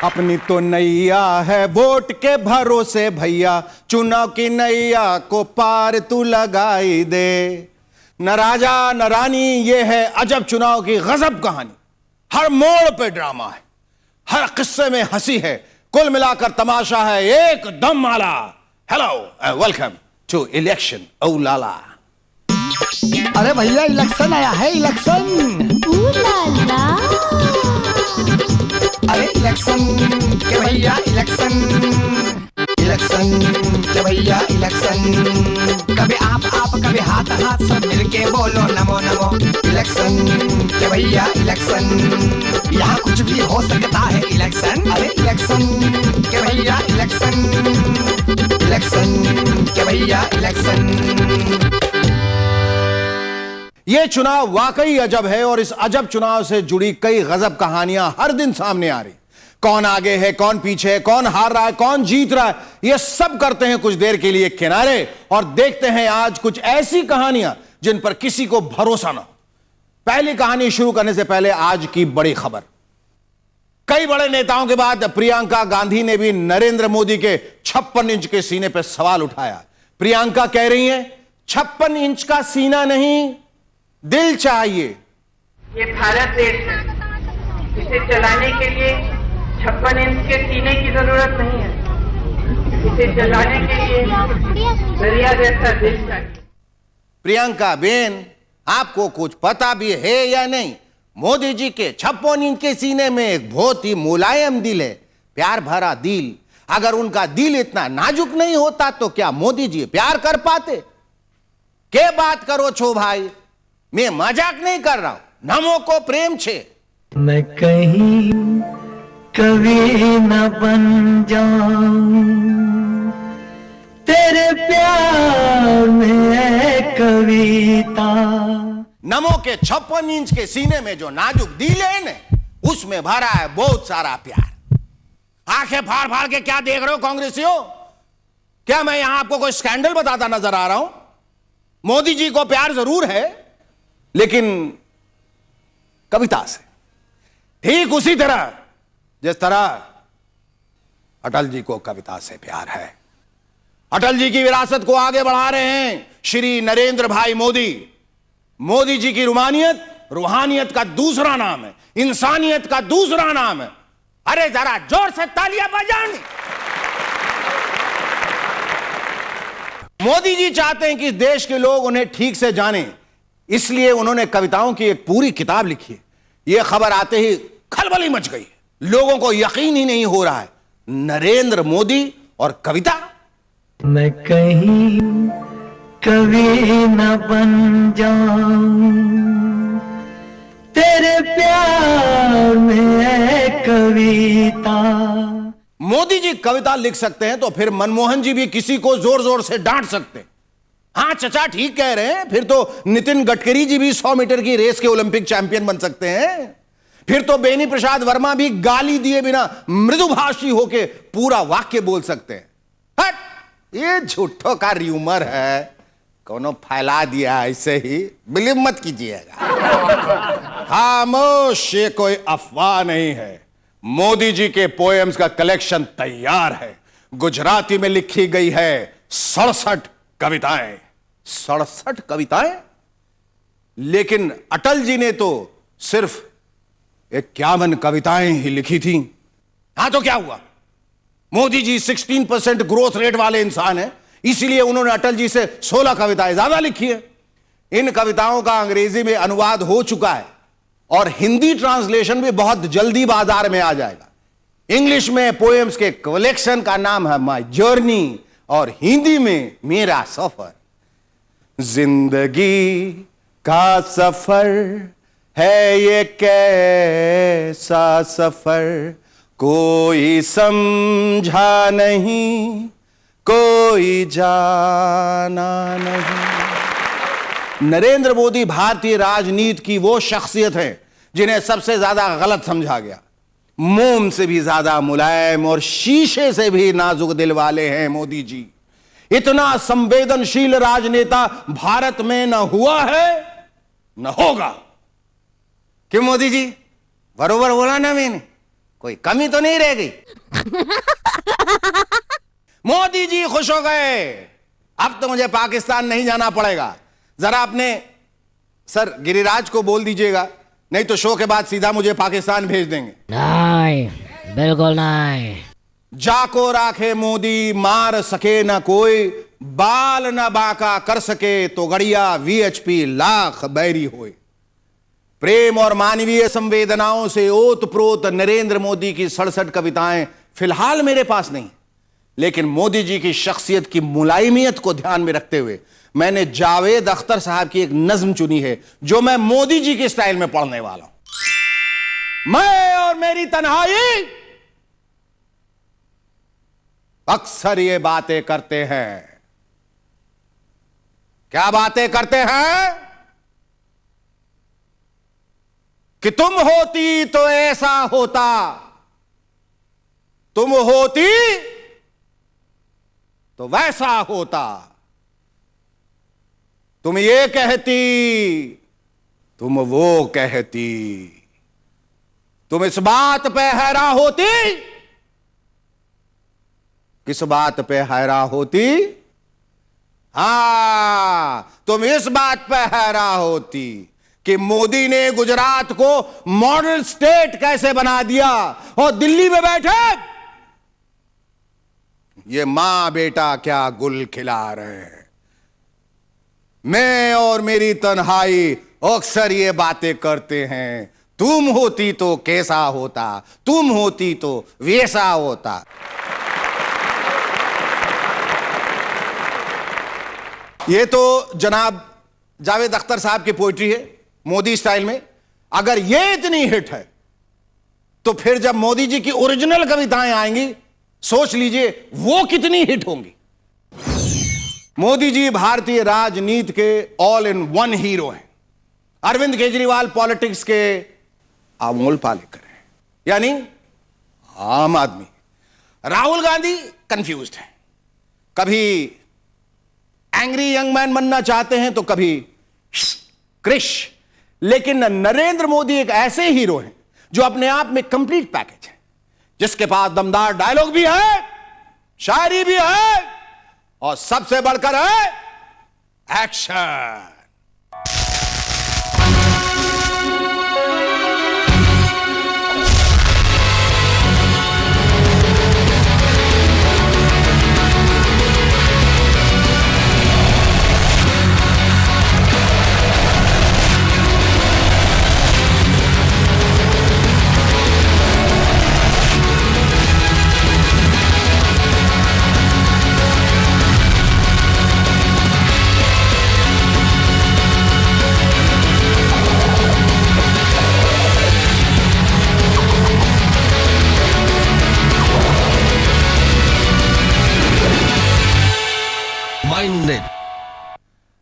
अपनी तो नैया है वोट के भरोसे भैया, चुनाव की नैया को पार तू लगाई दे। न राजा न रानी, ये है अजब चुनाव की गजब कहानी। हर मोड़ पे ड्रामा है, हर किस्से में हंसी है, कुल मिलाकर तमाशा है एकदम आला। हेलो वेलकम टू इलेक्शन ओ लाला। अरे भैया इलेक्शन आया है, इलेक्शन। अरे इलेक्शन के भैया इलेक्शन, इलेक्शन के भैया इलेक्शन। कभी आप कभी हाथ हाथ सब मिलके बोलो नमो नमो। इलेक्शन के भैया इलेक्शन, यहाँ कुछ भी हो सकता है इलेक्शन। अरे इलेक्शन के भैया इलेक्शन, इलेक्शन के भैया इलेक्शन। यह चुनाव वाकई अजब है और इस अजब चुनाव से जुड़ी कई गजब कहानियां हर दिन सामने आ रही। कौन आगे है, कौन पीछे है, कौन हार रहा है, कौन जीत रहा है, यह सब करते हैं कुछ देर के लिए किनारे और देखते हैं आज कुछ ऐसी कहानियां जिन पर किसी को भरोसा ना हो। पहली कहानी शुरू करने से पहले आज की बड़ी खबर। कई बड़े नेताओं के बाद प्रियंका गांधी ने भी नरेंद्र मोदी के 56 इंच के सीने पर सवाल उठाया। प्रियंका कह रही हैं 56 इंच का सीना नहीं, दिल चाहिए। ये भारत देश है, इसे चलाने के लिए 56 इंच के सीने की जरूरत नहीं है, इसे चलाने के लिए दरिया जैसा दिल चाहिए। प्रियंका बेन, आपको कुछ पता भी है या नहीं, मोदी जी के 56 इंच के सीने में एक बहुत ही मुलायम दिल है, प्यार भरा दिल। अगर उनका दिल इतना नाजुक नहीं होता तो क्या मोदी जी प्यार कर पाते? क्या बात करो छो भाई, मैं मजाक नहीं कर रहा हूं, नमो को प्रेम छे। मैं कहीं कभी न बन जाऊं तेरे प्यार में है कविता। नमो के 56 इंच के सीने में जो नाजुक दिल है ना, उसमें भरा है बहुत सारा प्यार। आंखें फाड़ फाड़ के क्या देख रहे हो कांग्रेसियों? क्या मैं यहां आपको कोई स्कैंडल बताता नजर आ रहा हूं? मोदी जी को प्यार जरूर है, लेकिन कविता से, ठीक उसी तरह जिस तरह अटल जी को कविता से प्यार है। अटल जी की विरासत को आगे बढ़ा रहे हैं श्री नरेंद्र भाई मोदी। मोदी जी की रूहानियत का दूसरा नाम है, इंसानियत का दूसरा नाम है। अरे जरा जोर से तालियां बजानी। मोदी जी चाहते हैं कि देश के लोग उन्हें ठीक से जानें, इसलिए उन्होंने कविताओं की एक पूरी किताब लिखी है। यह खबर आते ही खलबली मच गई, लोगों को यकीन ही नहीं हो रहा है, नरेंद्र मोदी और कविता। मैं कहीं कभी न बन जाऊं तेरे प्यार में है कविता। मोदी जी कविता लिख सकते हैं तो फिर मनमोहन जी भी किसी को जोर जोर से डांट सकते हैं। हाँ चचा ठीक कह रहे हैं, फिर तो नितिन गडकरी जी भी 100 मीटर की रेस के ओलंपिक चैंपियन बन सकते हैं। फिर तो बेनी प्रसाद वर्मा भी गाली दिए बिना मृदुभाषी होके पूरा वाक्य बोल सकते हैं। हट, ये झूठों का र्यूमर है, कोनो फैला दिया ऐसे ही, बिलीव मत कीजिएगा। खामोश, ये कोई अफवाह नहीं है। मोदी जी के पोएम्स का कलेक्शन तैयार है, गुजराती में लिखी गई है 67 कविताएं। 67 कविताएं? लेकिन अटल जी ने तो सिर्फ 51 कविताएं ही लिखी थी। हां तो क्या हुआ, मोदी जी 16% ग्रोथ रेट वाले इंसान हैं, इसीलिए उन्होंने अटल जी से 16 कविताएं ज्यादा लिखी है। इन कविताओं का अंग्रेजी में अनुवाद हो चुका है और हिंदी ट्रांसलेशन भी बहुत जल्दी बाजार में आ जाएगा। इंग्लिश में पोएम्स के कलेक्शन का नाम है माय जर्नी और हिंदी में मेरा सफर। जिंदगी का सफर है ये कैसा सफर, कोई समझा नहीं, कोई जाना नहीं। नरेंद्र मोदी भारतीय राजनीति की वो शख्सियत है जिन्हें सबसे ज्यादा गलत समझा गया। मोम से भी ज्यादा मुलायम और शीशे से भी नाजुक दिल वाले हैं मोदी जी। इतना संवेदनशील राजनेता भारत में न हुआ है न होगा। क्यों मोदी जी, बरोबर बोला ना मैंने? कोई कमी तो नहीं रह गई। मोदी जी खुश हो गए, अब तो मुझे पाकिस्तान नहीं जाना पड़ेगा। जरा अपने सर गिरिराज को बोल दीजिएगा, नहीं तो शो के बाद सीधा मुझे पाकिस्तान भेज देंगे। नहीं, बिल्कुल नहीं। जाको राखे मोदी, मार सके ना कोई, बाल न बाका कर सके तो गड़िया VHP लाख बैरी होए। प्रेम और मानवीय संवेदनाओं से ओतप्रोत नरेंद्र मोदी की 67 कविताएं फिलहाल मेरे पास नहीं, लेकिन मोदी जी की शख्सियत की मुलायमियत को ध्यान में रखते हुए मैंने जावेद अख्तर साहब की एक नज्म चुनी है, जो मैं मोदी जी के स्टाइल में पढ़ने वाला हूं। मैं और मेरी तन्हाई अक्सर ये बातें करते हैं। क्या बातें करते हैं? कि तुम होती तो ऐसा होता, तुम होती तो वैसा होता, तुम ये कहती, तुम वो कहती, तुम इस बात पे हैरान होती, किस बात पे हैरान होती? हां, तुम इस बात पे हैरान होती कि मोदी ने गुजरात को मॉडल स्टेट कैसे बना दिया, और दिल्ली में बैठे ये मां बेटा क्या गुल खिला रहे हैं। मैं और मेरी तन्हाई अक्सर ये बातें करते हैं। तुम होती तो कैसा होता, तुम होती तो वैसा होता। ये तो जनाब जावेद अख्तर साहब की पोइट्री है मोदी स्टाइल में। अगर ये इतनी हिट है तो फिर जब मोदी जी की ओरिजिनल कविताएं आएंगी, सोच लीजिए वो कितनी हिट होंगी। मोदी जी भारतीय राजनीति के ऑल इन वन हीरो हैं। अरविंद केजरीवाल पॉलिटिक्स के अमोल पालेकर हैं, यानी आम आदमी। राहुल गांधी कंफ्यूज्ड हैं, कभी एंग्री यंग मैन बनना चाहते हैं तो कभी क्रिश। लेकिन नरेंद्र मोदी एक ऐसे हीरो हैं जो अपने आप में कंप्लीट पैकेज है, जिसके पास दमदार डायलॉग भी है, शायरी भी है, और सबसे बढ़कर है एक्शन।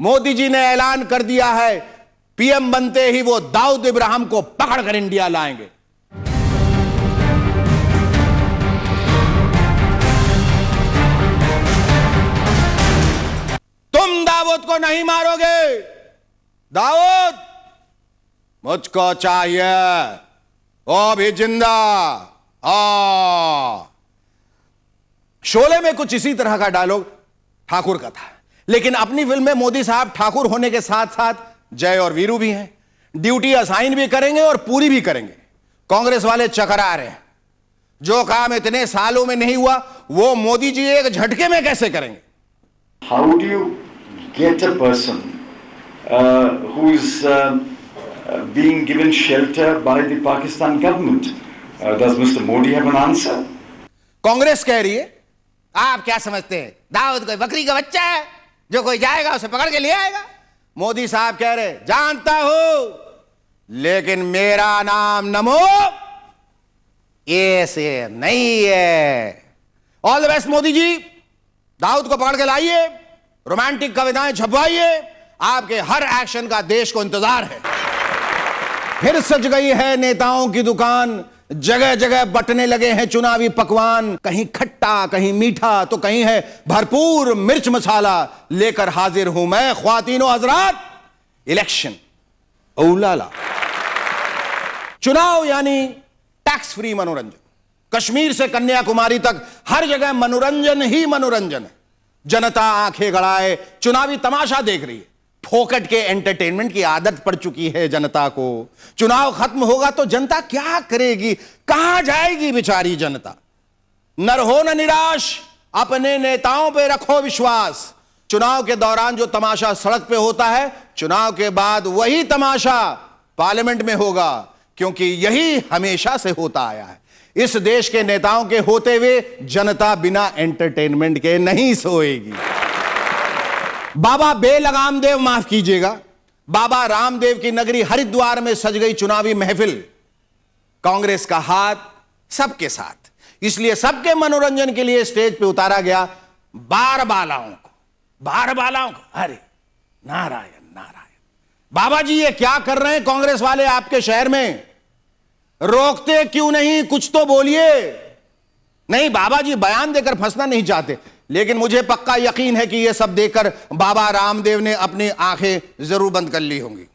मोदी जी ने ऐलान कर दिया है, पीएम बनते ही वो दाऊद इब्राहिम को पकड़कर इंडिया लाएंगे। तुम दाऊद को नहीं मारोगे, दाऊद मुझको चाहिए, वो भी जिंदा। शोले में कुछ इसी तरह का डायलॉग ठाकुर का था, लेकिन अपनी फिल्म में मोदी साहब ठाकुर होने के साथ साथ जय और वीरू भी हैं। ड्यूटी असाइन भी करेंगे और पूरी भी करेंगे। कांग्रेस वाले चकरा रहे हैं, जो काम इतने सालों में नहीं हुआ वो मोदी जी एक झटके में कैसे करेंगे। How do you get a person who is being given shelter by the Pakistan government? Does Mr. Modi have an answer? Congress कह रही है, आप क्या समझते हैं दाऊद कोई बकरी का बच्चा है जो कोई जाएगा उसे पकड़ के ले आएगा। मोदी साहब कह रहे, जानता हूं, लेकिन मेरा नाम नमो ऐसे नहीं है। All the best Modi ji, Dawood को पकड़ के लाइए, रोमांटिक कविताएं छपवाइए, आपके हर एक्शन का देश को इंतजार है। फिर सज गई है नेताओं की दुकान, जगह जगह बटने लगे हैं चुनावी पकवान, कहीं खट्टा कहीं मीठा तो कहीं है भरपूर मिर्च मसाला। लेकर हाजिर हूं मैं ख्वातीनो हजरात, इलेक्शन औलाला। चुनाव यानी टैक्स फ्री मनोरंजन। कश्मीर से कन्याकुमारी तक हर जगह मनोरंजन ही मनोरंजन है। जनता आंखें गड़ाए चुनावी तमाशा देख रही है। फोकट के एंटरटेनमेंट की आदत पड़ चुकी है जनता को। चुनाव खत्म होगा तो जनता क्या करेगी, कहां जाएगी बेचारी जनता। न रहो न निराश, अपने नेताओं पे रखो विश्वास। चुनाव के दौरान जो तमाशा सड़क पे होता है, चुनाव के बाद वही तमाशा पार्लियामेंट में होगा, क्योंकि यही हमेशा से होता आया है। इस देश के नेताओं के होते हुए जनता बिना एंटरटेनमेंट के नहीं सोएगी। बाबा बेलगाम देव, माफ कीजिएगा, बाबा रामदेव की नगरी हरिद्वार में सज गई चुनावी महफिल। कांग्रेस का हाथ सबके साथ, इसलिए सबके मनोरंजन के लिए स्टेज पे उतारा गया बारबालाओं को। बारबालाओं को, अरे नारायण नारायण। बाबा जी ये क्या कर रहे हैं कांग्रेस वाले आपके शहर में? रोकते क्यों नहीं, कुछ तो बोलिए। नहीं, बाबा जी बयान देकर फंसना नहीं चाहते, लेकिन मुझे पक्का यकीन है कि यह सब देखकर बाबा रामदेव ने अपनी आंखें जरूर बंद कर ली होंगी।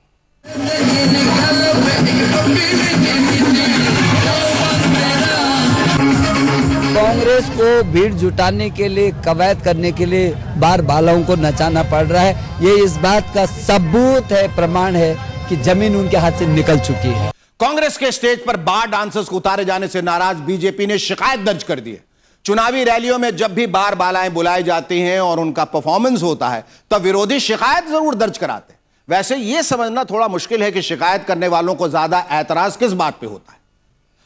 कांग्रेस को भीड़ जुटाने के लिए, कवायद करने के लिए बारबालाओं को नचाना पड़ रहा है। ये इस बात का सबूत है, प्रमाण है कि जमीन उनके हाथ से निकल चुकी है। कांग्रेस के स्टेज पर बार डांसर्स को उतारे जाने से नाराज बीजेपी ने शिकायत दर्ज कर दी है। चुनावी रैलियों में जब भी बारबालाएं बुलाई जाती हैं और उनका परफॉर्मेंस होता है, तब विरोधी शिकायत जरूर दर्ज कराते हैं। वैसे यह समझना थोड़ा मुश्किल है कि शिकायत करने वालों को ज्यादा ऐतराज किस बात पे होता है,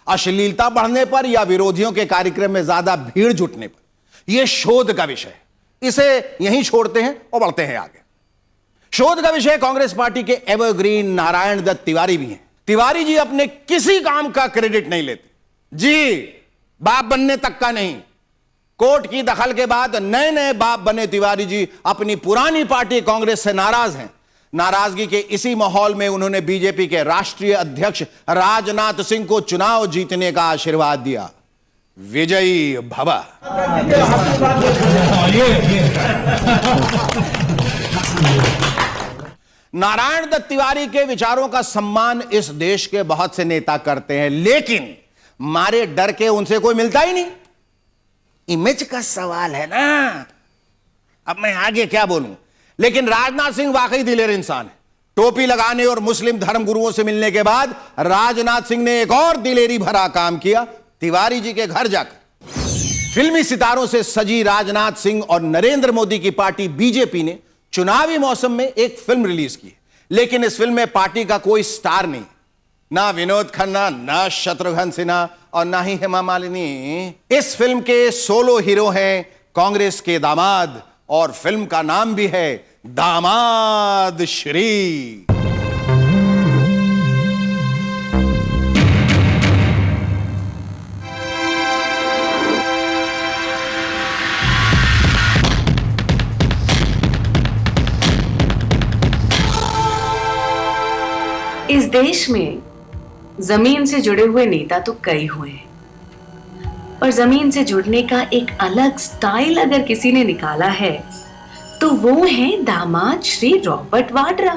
अश्लीलता बढ़ने पर या विरोधियों के कार्यक्रम में ज्यादा भीड़ जुटने पर। यह शोध का विषय है, इसे यहीं छोड़ते हैं और बढ़ते हैं आगे। शोध का विषय कांग्रेस पार्टी के एवरग्रीन नारायण दत्त तिवारी भी हैं। तिवारी जी अपने किसी काम का क्रेडिट नहीं लेते जी, बाप बनने तक का नहीं। कोर्ट की दखल के बाद नए नए बाप बने तिवारी जी अपनी पुरानी पार्टी कांग्रेस से नाराज हैं। नाराजगी के इसी माहौल में उन्होंने बीजेपी के राष्ट्रीय अध्यक्ष राजनाथ सिंह को चुनाव जीतने का आशीर्वाद दिया। विजयी भव। नारायण दत्त तिवारी के विचारों का सम्मान इस देश के बहुत से नेता करते हैं, लेकिन मारे डर के उनसे कोई मिलता ही नहीं। इमेज का सवाल है ना। अब मैं आगे क्या बोलूं, लेकिन राजनाथ सिंह वाकई दिलेर इंसान है। टोपी लगाने और मुस्लिम धर्मगुरुओं से मिलने के बाद राजनाथ सिंह ने एक और दिलेरी भरा काम किया। तिवारी जी के घर जाकर फिल्मी सितारों से सजी राजनाथ सिंह और नरेंद्र मोदी की पार्टी बीजेपी ने चुनावी मौसम में एक फिल्म रिलीज की, लेकिन इस फिल्म में पार्टी का कोई स्टार नहीं, ना विनोद खन्ना, ना शत्रुघ्न सिन्हा और ना ही हेमा मालिनी। इस फिल्म के सोलो हीरो हैं कांग्रेस के दामाद, और फिल्म का नाम भी है दामाद श्री। इस देश में जमीन से जुड़े हुए नेता तो कई हुए हैं, पर जमीन से जुड़ने का एक अलग स्टाइल अगर किसी ने निकाला है तो वो है दामाद श्री रॉबर्ट वाड्रा।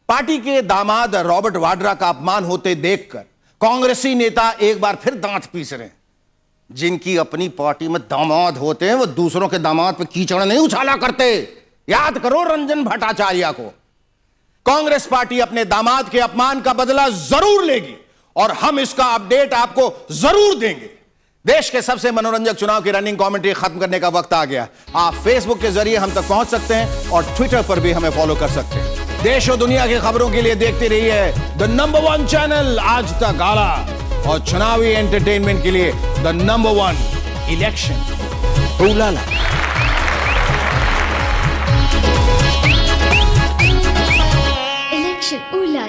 पार्टी के दामाद रॉबर्ट वाड्रा का अपमान होते देखकर कांग्रेसी नेता एक बार फिर दांत पीस रहे हैं। जिनकी अपनी पार्टी में दामाद होते हैं वो दूसरों के दामाद पे कीचड़ नहीं उछाला करते। याद करो रंजन भट्टाचार्य को। कांग्रेस पार्टी अपने दामाद के अपमान का बदला जरूर लेगी और हम इसका अपडेट आपको जरूर देंगे। देश के सबसे मनोरंजक चुनाव की रनिंग कमेंट्री खत्म करने का वक्त आ गया। आप फेसबुक के जरिए हम तक पहुंच सकते हैं और ट्विटर पर भी हमें फॉलो कर सकते हैं। देश और दुनिया की खबरों के लिए देखते रहिए द नंबर 1 चैनल आज तक आला, और चुनावी एंटरटेनमेंट के लिए द नंबर 1 इलेक्शन उलाला। इलेक्शन उलाला।